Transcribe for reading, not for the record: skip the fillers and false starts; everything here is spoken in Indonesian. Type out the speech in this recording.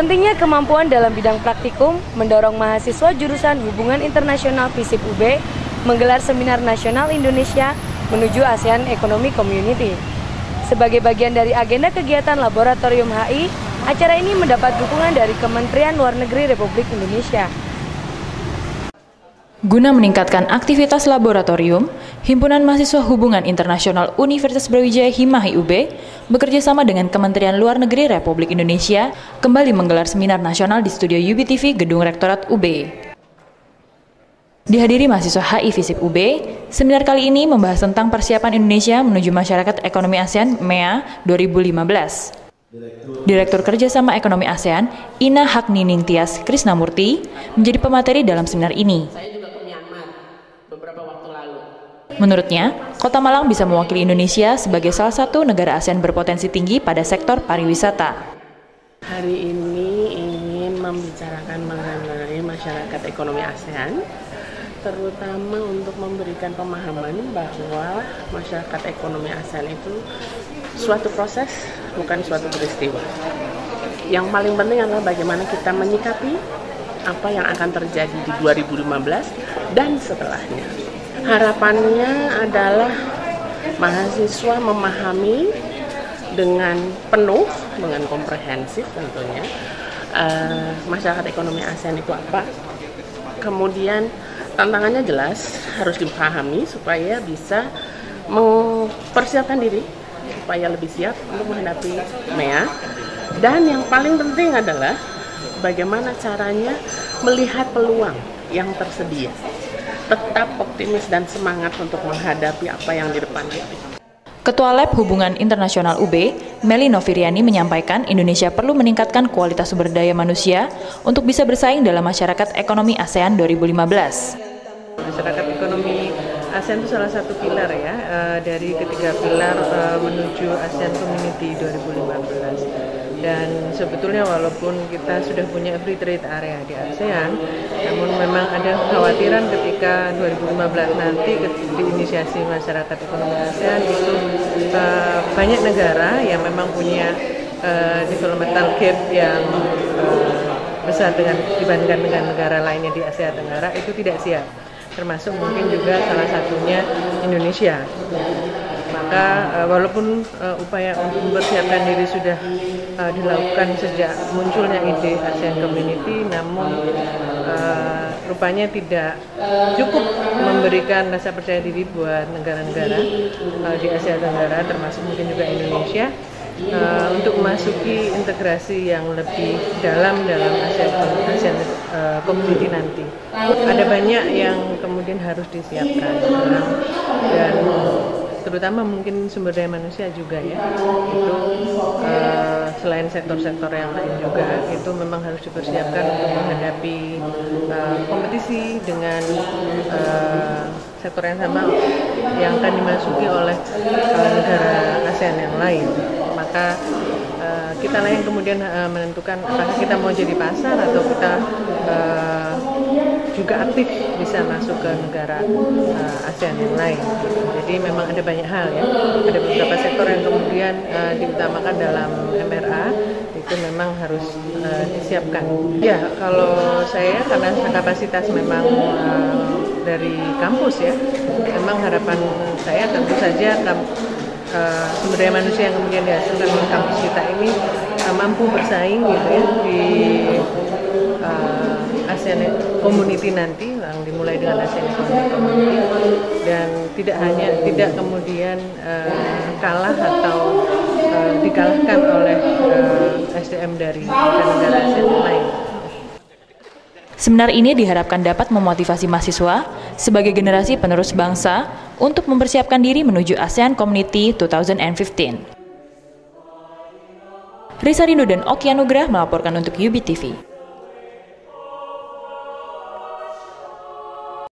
Pentingnya kemampuan dalam bidang praktikum mendorong mahasiswa jurusan Hubungan Internasional FISIP UB menggelar Seminar Nasional Indonesia menuju ASEAN Economic Community. Sebagai bagian dari agenda kegiatan Laboratorium HI, acara ini mendapat dukungan dari Kementerian Luar Negeri Republik Indonesia. Guna meningkatkan aktivitas laboratorium, Himpunan Mahasiswa Hubungan Internasional Universitas Brawijaya Himahi UB bekerja sama dengan Kementerian Luar Negeri Republik Indonesia kembali menggelar seminar nasional di studio UB-TV Gedung Rektorat UB. Dihadiri mahasiswa HI FISIP UB, seminar kali ini membahas tentang persiapan Indonesia menuju Masyarakat Ekonomi ASEAN MEA 2015. Direktur Kerjasama Ekonomi ASEAN, Ina Haknining Tias Krisnamurti, menjadi pemateri dalam seminar ini. Menurutnya, Kota Malang bisa mewakili Indonesia sebagai salah satu negara ASEAN berpotensi tinggi pada sektor pariwisata. Hari ini ingin membicarakan mengenai masyarakat ekonomi ASEAN, terutama untuk memberikan pemahaman bahwa masyarakat ekonomi ASEAN itu suatu proses, bukan suatu peristiwa. Yang paling penting adalah bagaimana kita menyikapi apa yang akan terjadi di 2015 dan setelahnya. Harapannya adalah mahasiswa memahami dengan penuh, dengan komprehensif tentunya, masyarakat ekonomi ASEAN itu apa. Kemudian tantangannya jelas harus dipahami supaya bisa mempersiapkan diri, supaya lebih siap untuk menghadapi MEA. Dan yang paling penting adalah bagaimana caranya melihat peluang yang tersedia. Tetap optimis dan semangat untuk menghadapi apa yang di depannya. Ketua Lab Hubungan Internasional UB, Meli Noviriani menyampaikan Indonesia perlu meningkatkan kualitas sumber daya manusia untuk bisa bersaing dalam masyarakat ekonomi ASEAN 2015. Masyarakat ekonomi ASEAN itu salah satu pilar ya, dari ketiga pilar menuju ASEAN Community 2015. Dan sebetulnya walaupun kita sudah punya free trade area di ASEAN, namun memang ada kekhawatiran ketika 2015 nanti diinisiasi masyarakat ekonomi ASEAN itu banyak negara yang memang punya developmental gap yang besar dibandingkan dengan negara lainnya di Asia Tenggara itu tidak siap, termasuk mungkin juga salah satunya Indonesia. Maka walaupun upaya untuk mempersiapkan diri sudah dilakukan sejak munculnya ide ASEAN Community, namun rupanya tidak cukup memberikan rasa percaya diri buat negara-negara di Asia Tenggara, termasuk mungkin juga Indonesia, untuk memasuki integrasi yang lebih dalam ASEAN Community nanti. Ada banyak yang kemudian harus disiapkan, dan terutama mungkin sumber daya manusia juga ya, itu selain sektor-sektor yang lain juga itu memang harus dipersiapkan untuk menghadapi kompetisi dengan sektor yang sama yang akan dimasuki oleh negara ASEAN yang lain. Maka kita lah yang kemudian menentukan apakah kita mau jadi pasar atau kita juga aktif bisa masuk ke negara ASEAN yang lain. Jadi memang ada banyak hal ya, ada beberapa sektor yang kemudian diutamakan dalam MRA itu memang harus disiapkan. Ya, kalau saya karena kapasitas memang dari kampus ya, memang harapan saya tentu saja sumber daya manusia yang kemudian dihasilkan oleh kampus kita ini mampu bersaing gitu ya di ASEAN Community nanti, yang dimulai dengan ASEAN Community, dan tidak kemudian kalah atau dikalahkan oleh SDM dari negara ASEAN lain. Seminar ini diharapkan dapat memotivasi mahasiswa sebagai generasi penerus bangsa untuk mempersiapkan diri menuju ASEAN Community 2015. Risa Rindu dan Oki Anugrah melaporkan untuk UB-TV.